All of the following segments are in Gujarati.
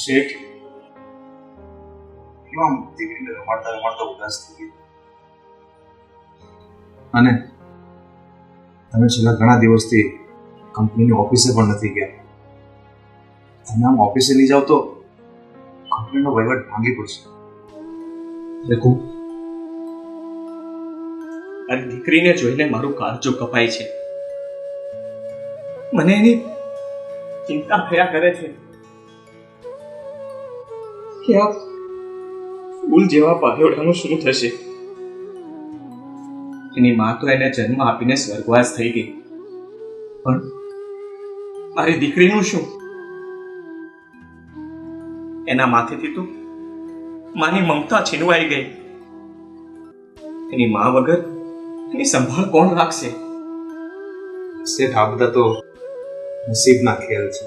શેઠ આમ દીકરીને રમાડતા રમાડતા ઉદાસ થઈ ગઈ. અને તમે છેલ્લા ઘણા દિવસથી કંપનીની ઓફિસે પણ નથી ગયા. તમે આમ ઓફિસે નહીં જાઓ તો કંપનીનો વહીવટ ભાંગી પડશે. દેખો, મારી દીકરીને જોઈને મારું કાળજું કપાય છે. મને એની ચિંતા થયા કરે છે કે આ ફૂલ જેવા પાયોડાનું શું થશે. એની માં તો એને જન્મ આપીને સ્વર્ગવાસ થઈ ગઈ, પણ મારી દીકરીનું શું? એના માથેથી તો માની મમતા છીનવાઈ ગઈ. એની માં વગર એની સંભાળ કોણ રાખશે? શેઠ, આ બધા તો નસીબના ખેલ છે.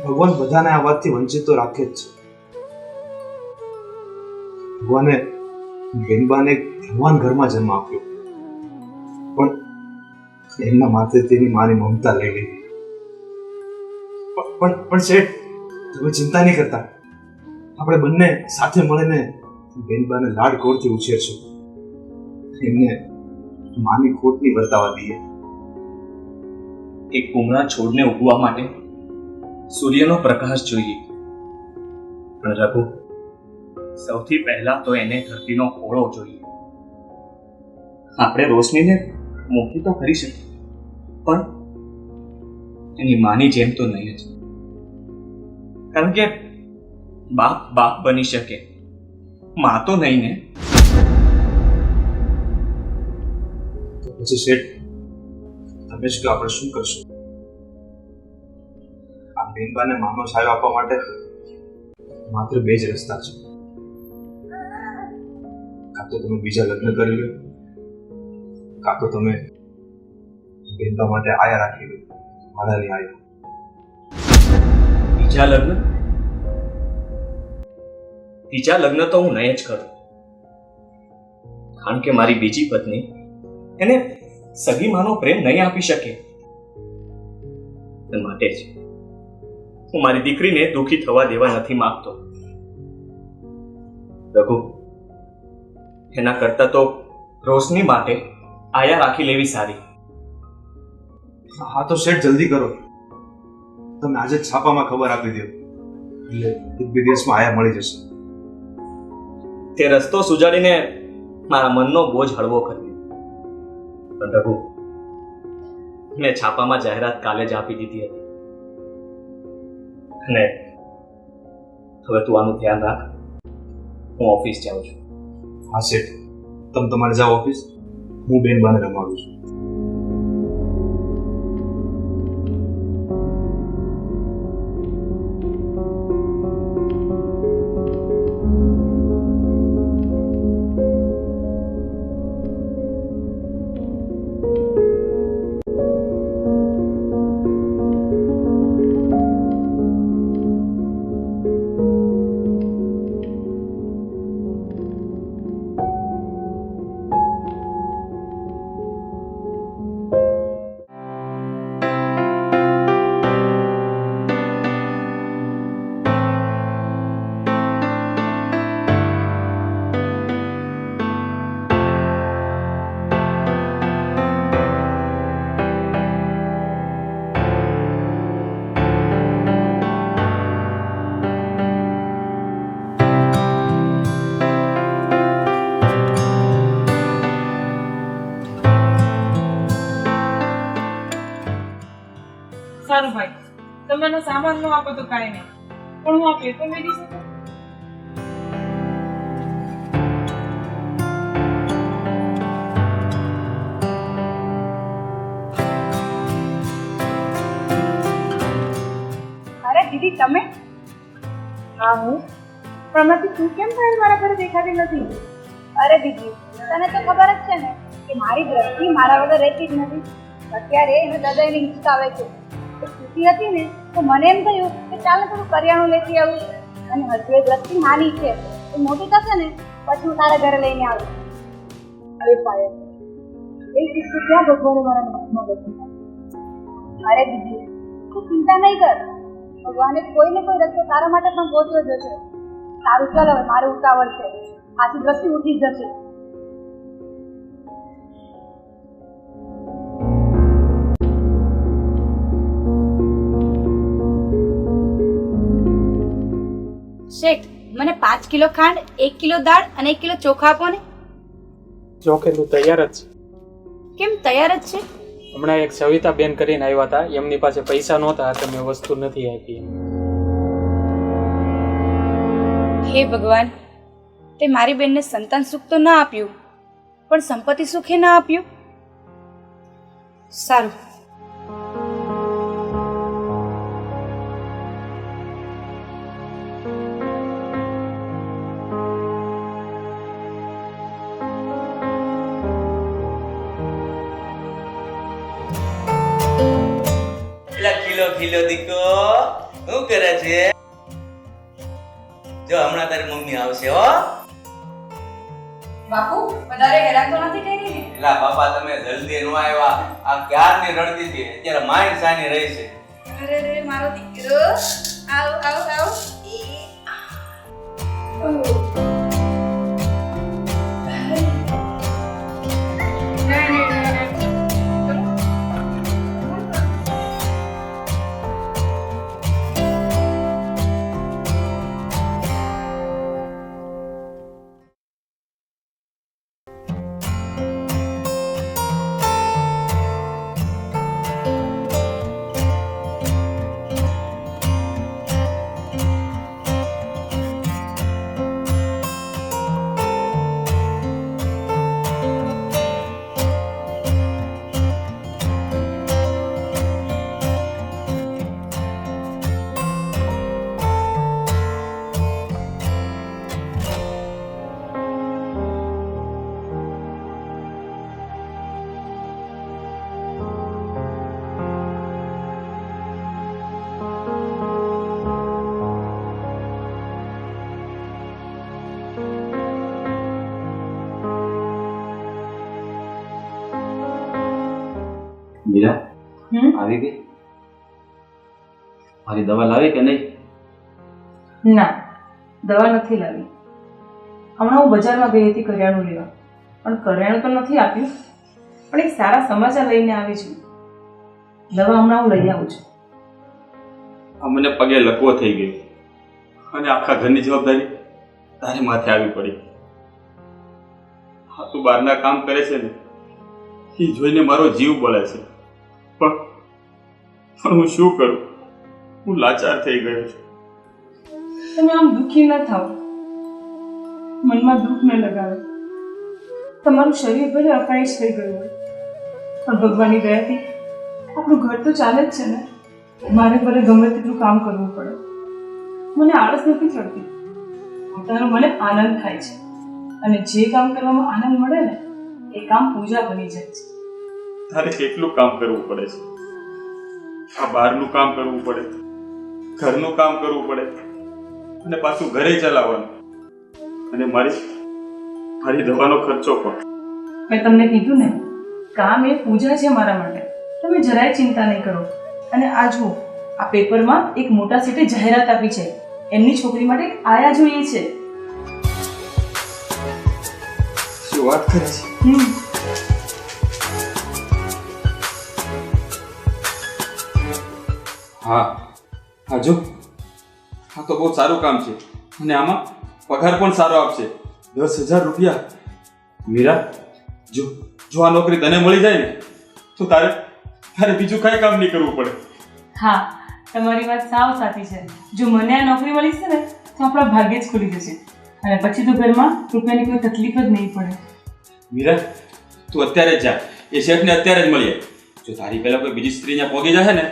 ભગવાન બધાને આ વાતથી વંચિત તો રાખે જ છે. ભગવાને બેનબાને ભગવાન ઘરમાં જન્મ આપ્યો, પણ એમના માથે તેની માની મમતા લઈ લીધી. પણ શેઠ, તમે ચિંતા નહીં કરતા. આપણે બંને સાથે મળીને બેનબાને લાડકોડથી ઉછેરશું. એમને માની ખોટની વર્તાવા દઈએ. એક કુમળા છોડને ઉગવા માટે સૂર્યનો પ્રકાશ જોઈએ, પણ રઘુ, સૌથી પહેલા તો એને ધરતીનો ખોળો જોઈએ. આપણે રોશનીને મોટી તો કરી શકીએ, પણ એની માની જેમ તો નહીં જ. કારણ કે બાપ બાપ બની શકે, માં તો નહીં ને. તો પછી શેઠ, તમે જ કે આપણે શું કરશું? આ બેનબાને માનો છાયો આપવા માટે માત્ર બે જ રસ્તા છે. કાં તો તમે બીજા લગ્ન કરી લો, કાં તો તમે બેનબા માટે આયા રાખી લો, માળાની આયા. બીજા લગ્ન તો હું નહીં જ કરું, કારણ કે મારી બીજી પત્ની એને સગી માનો પ્રેમ નહીં આપી શકે. માટે જ હું મારી દીકરીને દુઃખી થવા દેવા નથી માંગતો. રઘુ, એના કરતા તો રોશની માટે આયા રાખી લેવી સારી. હા તો શેઠ, જલ્દી કરો. તમે આજે જ છાપામાં ખબર આપી દો, એટલે એક બે દિવસમાં આયા મળી જશે. તે રસ્તો સુજાડીને મારા મનનો બોજ હળવો કર્યો. પણ રઘુ, મેં છાપામાં જાહેરાત કાલે જ આપી દીધી હતી, અને હવે તું આનું ધ્યાન રાખ. હું ઓફિસ જાઉં છું. હા શેઠ, તમે તમારે જાઓ ઓફિસ, હું બેનબાને રમાડું છું. સારું ભાઈ, તમારો સામાન ન આપો તો કાંઈ નહીં, પણ હું આ પેપર મેળવી શકું? અરે દીદી, તમે? હા, હું. પણ હમણાંથી તું કેમ થાય મારા ઘરે દેખાતી નથી? અરે દીદી, તને તો ખબર જ છે ને કે મારી દ્રષ્ટિ મારા વગર રહેતી જ નથી. અત્યારે એને હૃદયની હિંચકાવે છે. ખુશી હતી ને તો મને એમ થયું કે ચાલો થોડું કરિયાણું લેતી આવું, અને હજુ એ દ્રષ્ટિ નાની છે, એ મોટી થશે ને પછી હું તારા ઘરે લઈને આવું. અરે પાયલ, એ શિશુ ક્યાં ભગવાને મારા મનમાં બેઠા? અરે દીદી, તું ચિંતા નહીં કર. ભગવાને કોઈ ને કોઈ રસ્તો તારા માટે પણ ગોઠવ્યો જ છે. તારું ચાલ, હવે મારે ઉતાવળ છે. આથી દ્રષ્ટિ ઉઠી જશે. શેઠ, મને 5 કિલો ખાંડ, 1 કિલો દાળ અને 1 કિલો ચોખા આપો ને. ચોખેલું તૈયાર જ છે. કેમ તૈયાર જ છે? હમણાં એક સવિતા બેન કરીને આવ્યા હતા, એમની પાસે પૈસા નહોતા તો મેં વસ્તુ નથી આપી. હે ભગવાન, તે મારી બેનને સંતાન સુખ તો ના આપ્યું, પણ સંપત્તિ સુખે ના આપ્યું. સારું. ખીલો દીકો શું કરે છે? જો હમણાં તારી મમ્મી આવશે હો. બાપુ, વધારે હેરાન તો નથી કરી ને? એલા બાપા, તમે જલ્દી નો આવ્યા. આ ક્યારની રડતી હતી, અત્યારે માઈન્ડ સાની રહી છે. અરે રે મારો દીકરો, આવ આવ આવ. મીરા આવી ગઈ? મારી દવા લાવી કે નહીં? ના, દવા નથી લાવી. હમણાં હું બજારમાં ગઈ હતી કરિયાણું લેવા, પણ કરિયાણું તો નથી આપ્યું, પણ એક સારા સમાચાર લઈને આવી છું. દવા હમણાં હું લઈ આવું છું. આ મને પગે લકવો થઈ ગયો અને આખા ઘરની જવાબદારી તારી માથે આવી પડી. હા, તું બહારના કામ કરે છે ને, એ જોઈને મારો જીવ બળે છે, પણ હું શું કરું? હું લાચાર થઈ ગયો છું. તમે આમ દુઃખી ન થાઓ, મનમાં દુઃખ ન લગાવો. તમારું શરીર ભલે અપાઈશ થઈ ગયું હોય, પણ ભગવાનની દયાથી આપણું ઘર તો ચાલે જ છે ને. મારે ભલે ગમે તેટલું કામ કરવું પડે, મને આળસ નથી ચડતી. પોતાનો મને આનંદ થાય છે, અને જે કામ કરવામાં આનંદ મળે ને એ કામ પૂજા બની જાય છે. તારે કેટલું કામ કરવું પડે છે? આ બહારનું કામ કરવું પડે, ઘરનું કામ કરવું પડે, અને પાછું ઘરે ચલાવવાનું, અને મારી દવાનો ખર્ચો પણ. મેં તમને કીધું ને, કામ એ પૂજા છે મારા માટે. તમે જરાય ચિંતા નહીં કરો. અને આ જુઓ, આ પેપરમાં એક મોટા સેટે જાહેરાત આપી છે, એમની છોકરી માટે એક આયા જોઈએ છે. શું વાત કરે છે? હા જો, હા તો બહુ સારું કામ છે, અને આમાં પગાર પણ સારો આપશે, 10,000 રૂપિયા. મીરા, જો આ નોકરી તને મળી જાય ને તો તારે બીજું કાંઈ કામ નહીં કરવું પડે. હા, તમારી વાત સાવ સાચી છે. જો મને આ નોકરી મળી છે ને તો આપણા ભાગ્ય જ ખુલી જશે, અને પછી તો ઘરમાં રૂપિયાની કોઈ તકલીફ જ નહીં પડે. મીરા, તું અત્યારે જ જા, એ શેઠને અત્યારે જ મળીએ. જો તારી પહેલા કોઈ બીજી સ્ત્રી ત્યાં પહોંચી જશે ને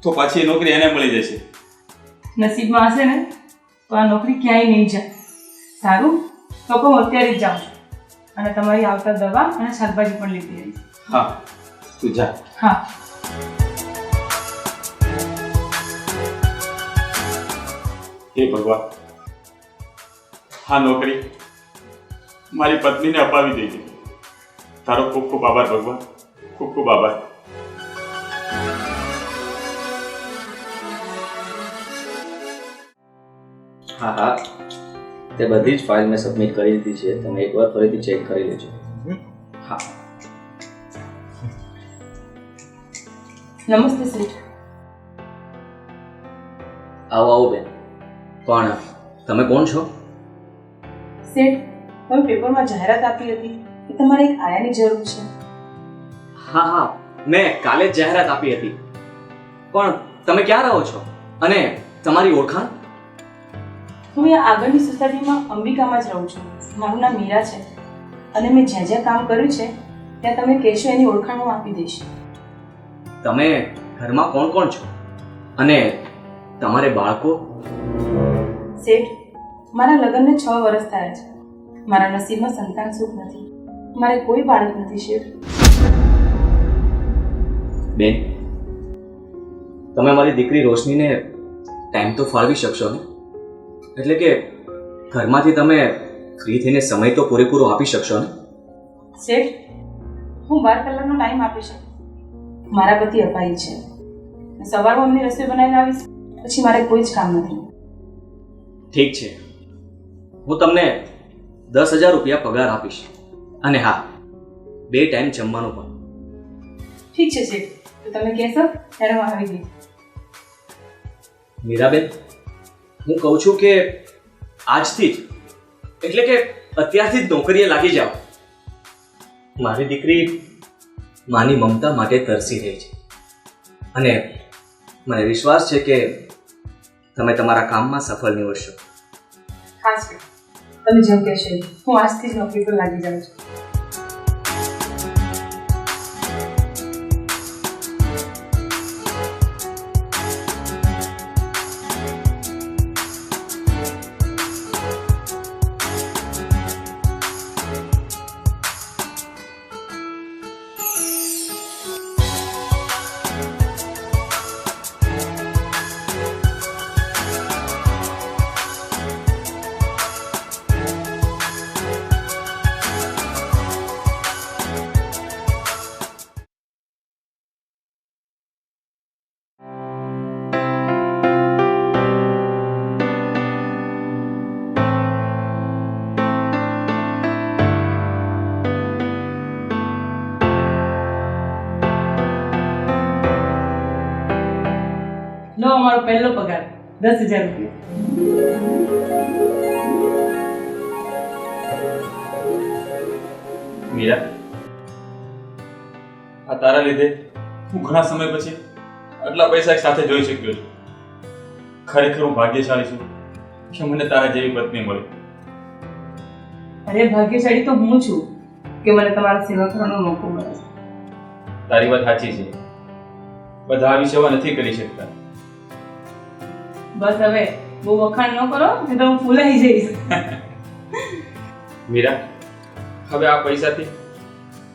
તો પાછી એ નોકરી એને મળી જશે. નસીબમાં હશે ને તો આ નોકરી ક્યાંય નહીં જાય. સારું, તો હું અત્યારે જ જાઉં છું, અને તમારી આવતા દવા અને શાકભાજી પણ લીધી આવીશ. હા, તું જા. હા. હે ભગવાન, હા નોકરી મારી પત્નીને અપાવી દેજે. તારો ખૂબ ખૂબ આભાર ભગવાન, ખૂબ ખૂબ આભાર. હા હા, તે બધી જ ફાઇલ મેં સબમિટ કરી દીધી છે. તમે એકવાર ફરીથી ચેક કરી લેજો. હા. નમસ્તે શેઠ. આવો આવો બેન. પણ તમે કોણ છો? શેઠ, તમે પેપરમાં જાહેરાત આપી હતી કે તમારે એક આયાની જરૂર છે. હા હા, મેં કાલે જ જાહેરાત આપી હતી. પણ તમે ક્યાં રહો છો અને તમારી ઓળખાણ? હું અહીંયા આગળની સોસાયટીમાં અંબિકામાં જ રહું છું. મારું નામ મીરા છે અને મેં જ્યાં જ્યાં કામ કર્યું છે ત્યાં તમે કહેશો એની ઓળખાણ હું આપી દઈશ. તમે ઘરમાં કોણ કોણ છો અને તમારે બાળકો? શેઠ, મારા લગ્નને 6 વર્ષ થયા છે. મારા નસીબમાં સંતાન સુખ નથી. મારે કોઈ બાળક નથી શેઠ. બેન, તમે મારી દીકરી રોશનીને ટાઈમ તો ફાળવી શકશો ને? એટલે કે ઘરમાંથી તમે ફ્રી થઈને સમય તો પૂરેપૂરો આપી શકશો ને? શેઠ, હું 12 કલાકનો ટાઈમ આપી શકું. મારા પતિ અપાઈ છે. સવારમાં અમને રસોઈ બનાવીને આવીશ, પછી મારે કોઈ જ કામ નથી. ઠીક છે, હું તમને 10,000 રૂપિયા પગાર આપીશ. અને હા, 2 ટાઈમ જમવાનું પણ. ઠીક છે શેઠ, તો તમે કહેશો ત્યારે હું આવી ગઈ. મીરાબેન, હું કહું છું કે આજથી જ, એટલે કે અત્યારથી જ નોકરીએ લાગી જાઓ. મારી દીકરી માની મમતા માટે તરસી રહી છે અને મને વિશ્વાસ છે કે તમે તમારા કામમાં સફળ નીવડશો. હા શેઠ, તમે જેમ કહેશો હું આજથી જ નોકરી પર લાગી જાઉં છું. લો અમારો પહેલો પગાર 10,000 રૂપિયા. મીરા, આ તારા લીધે હું ઘણા સમય પછી આટલા પૈસા એક સાથે જોઈ શક્યો છું. ખરેખર હું ભાગ્યશાળી છું કે મને તારા જેવી પત્ની મળી. અરે ભાગ્યશાળી તો હું છું કે મને તમારા સેવા કરવાનો મોકો મળે છે. તારી વાત સાચી છે. બધા આવી સેવા નથી કરી શકતા. બસ હવે બહુ વખાણ ન કરો નહીં તો હું ફૂલાઈ જઈશ. મીરા, હવે આ પૈસાથી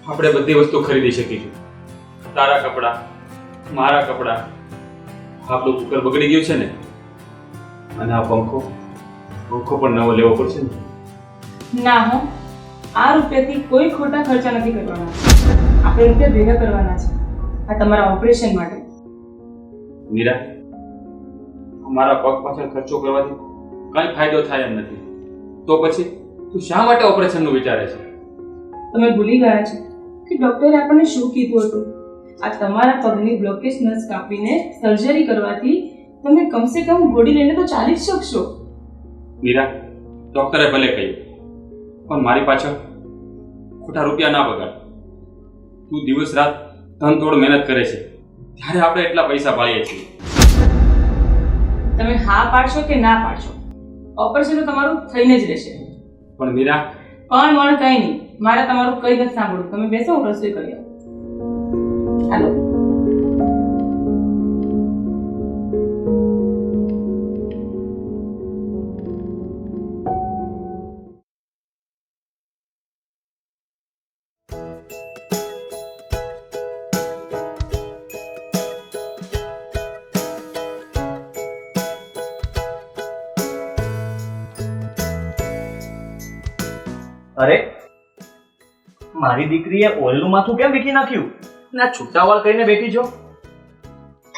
આપણે બધી વસ્તુ ખરીદી શકીશું. તારા કપડાં, મારા કપડાં, આપણું કુકર બગડી ગયું છે ને, અને આ પંખો પણ નવો લેવો પડશે ને. ના હો, આ રૂપિયાથી કોઈ ખોટા ખર્ચા નથી કરવાના. આપણે રૂપિયા ભેગા કરવાના છે આ તમારા ઓપરેશન માટે. મીરા, મારા પગ પાછળ ખર્ચો કરવાથી કઈ ફાયદો થાય એમ નથી. તો પછી તું શા માટે ઓપરેશનનું વિચારે છે? તમે ભૂલી ગયા છો કે ડોક્ટરે આપણને શું કીધું હતું? આ તમારા પગની બ્લોકેજ નસ કાપીને સર્જરી કરવાથી તમે કમસે કમ ગોળી લઈને તો ચાલી જ શકશો. મીરા, ડોક્ટરે ભલે કહ્યું, પણ મારી પાછળ ખોટા રૂપિયા ના બગાડ. તું દિવસ રાત ધન તોડ મહેનત કરે છે, ત્યારે આપણે એટલા પૈસા પાડીએ છીએ. તમે હા પાડશો કે ના પાડશો, ઓપરેશન તો તમારું થઈને જ રહેશે. પણ મીરા, પણ કંઈ નહીં, મારે તમારું કઈ નથી સાંભળવું. તમે બેસો, હું રસોઈ કરી આવું. હાલો. અરે, મારી દીકરીએ ઓલનું માથું કેમ વીખી નાખ્યું? ના છૂટાવાળ કરીને બેઠી છો.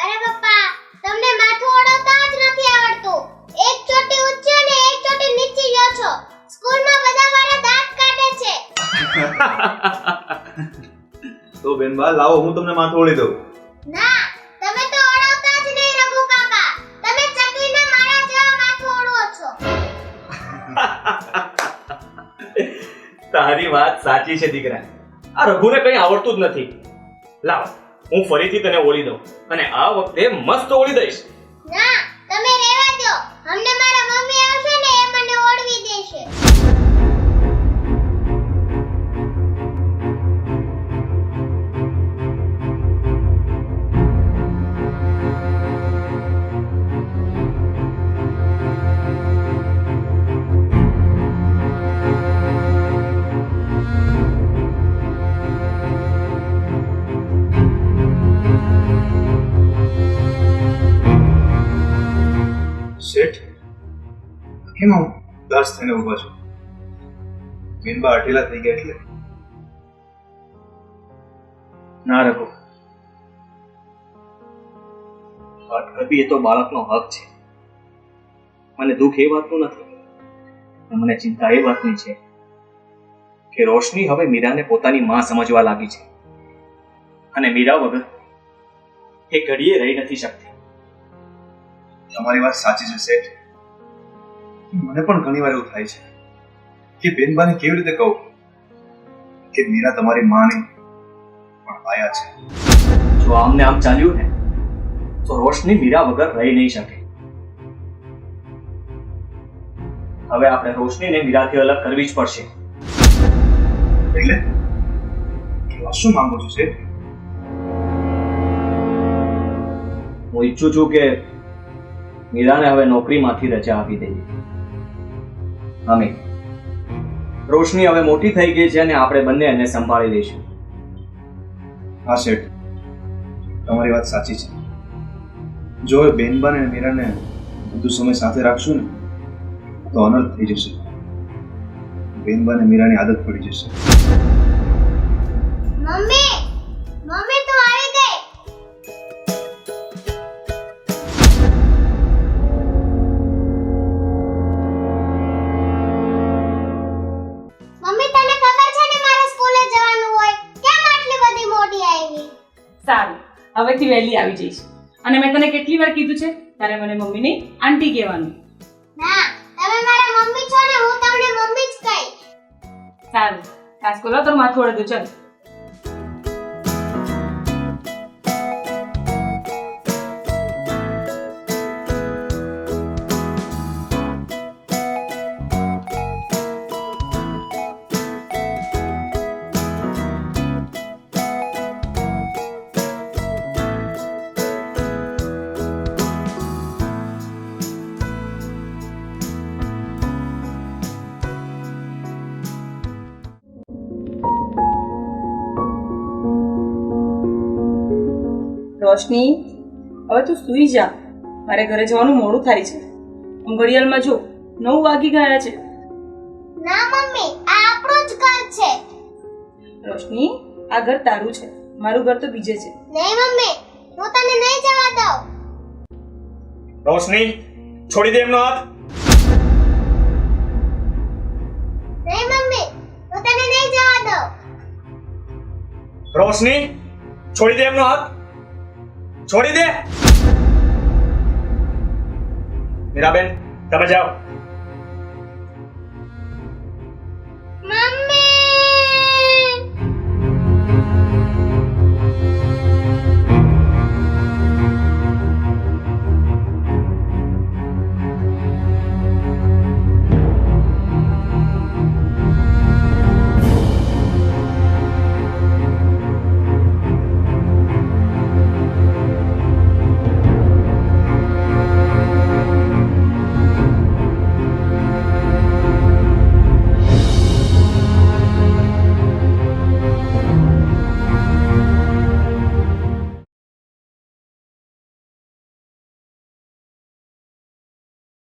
અરે પપ્પા, તમને માથું ઓળવતા જ નથી આવડતું. એક ચોટી ઊંચે ને છો? સ્કૂલમાં બધા મારા દાંત કાઢે છે. તો બેનબા લાવો હું તમને માથું ઓળી દઉં. ના, તમે તો ઓળવતા જ નહીં રઘુ કાકા. તમે ચકલીના માળા જેવા માથું ઓળવો છો. તારી વાત સાચી છે દીકરા. આ રઘુને કંઈ આવડતું જ નથી. લાવ હું ફરીથી તને ઓળી દઉં અને આ વખતે મસ્ત ઓળી દઈશ. ના, તમે રહેવા દો. અમને મારા મમ્મી આવશે ને એ મને ઓળવી દેશે. શેઠ કેમ આમ ઉદાસ થઈને ઊભા છો? બેનબા અઢેલા થઈ ગયા એટલે? ના રઘુ, વાત કરવી એ તો બાળકનો હક છે. મને દુઃખ એ વાતનું નથી, પણ મને ચિંતા એ વાતની છે કે રોશની હવે મીરાને પોતાની માં સમજવા લાગી છે અને મીરા વગર એ ઘડીએ રહી નથી શકતી. તમારી વાત સાચી છે શેઠ. મને પણ ઘણી વાર એવું થાય છે કે બેનબાને કેવી રીતે કહું કે મીરા તમારી માં નહીં પણ આયા છે. જો આમને આમ ચાલ્યું ને તો રોશની મીરા વગર રહી નહીં શકે. હવે આપણે રોશનીને મીરાથી અલગ કરવી જ પડશે. એટલે કહેવા શું માંગો છો શેઠ? હું ઈચ્છું છું કે મીરાને હવે નોકરીમાંથી રજા આપી દઈએ. અમે રોશની હવે મોટી થઈ ગઈ છે અને આપણે બંને એને સંભાળી લઈશું. હા શેઠ, તમારી વાત સાચી છે. જો એ બેનબાને અને મીરાને વધુ સમય સાથે રાખશું ને તો અનર્થ થઈ જશે. બેનબાને મીરાની આદત પડી જશે. મમ્મી, મમ્મી તો આવી ગઈ. મમ્મી તને ખબર છે ને મારે સ્કૂલે જવાનું હોય. કેમ આટલી બધી મોડી આવી? સારું, હવેથી વહેલી આવી જઈશ. અને મેં તને કેટલી વાર કીધું છે તારે મને મમ્મી નહીં આંટી કહેવાનું. ના, તમે મારા મમ્મી છો ને, હું તમને મમ્મી જ કહીશ. સારું, કાસ્કો લો તો માથું ઓળે દો. ચાલ. રોશની, હવે તું સૂઈ જા. મારે ઘરે જવાનું મોડું થાય છે. આમ ઘડિયાળમાં જો 9 વાગી ગયા છે. ના મમ્મી, આ આપણું જ ઘર છે. રોશની, આ ઘર તારું છે, મારું ઘર તો બીજે છે. નહીં મમ્મી, હું તને નહીં જવા દઉં. રોશની, છોડી દે એમનો હાથ. નહીં મમ્મી, હું તને નહીં જવા દઉં. રોશની, છોડી દે એમનો હાથ. છોડી દે. મીરાબેન, તમે જાઓ.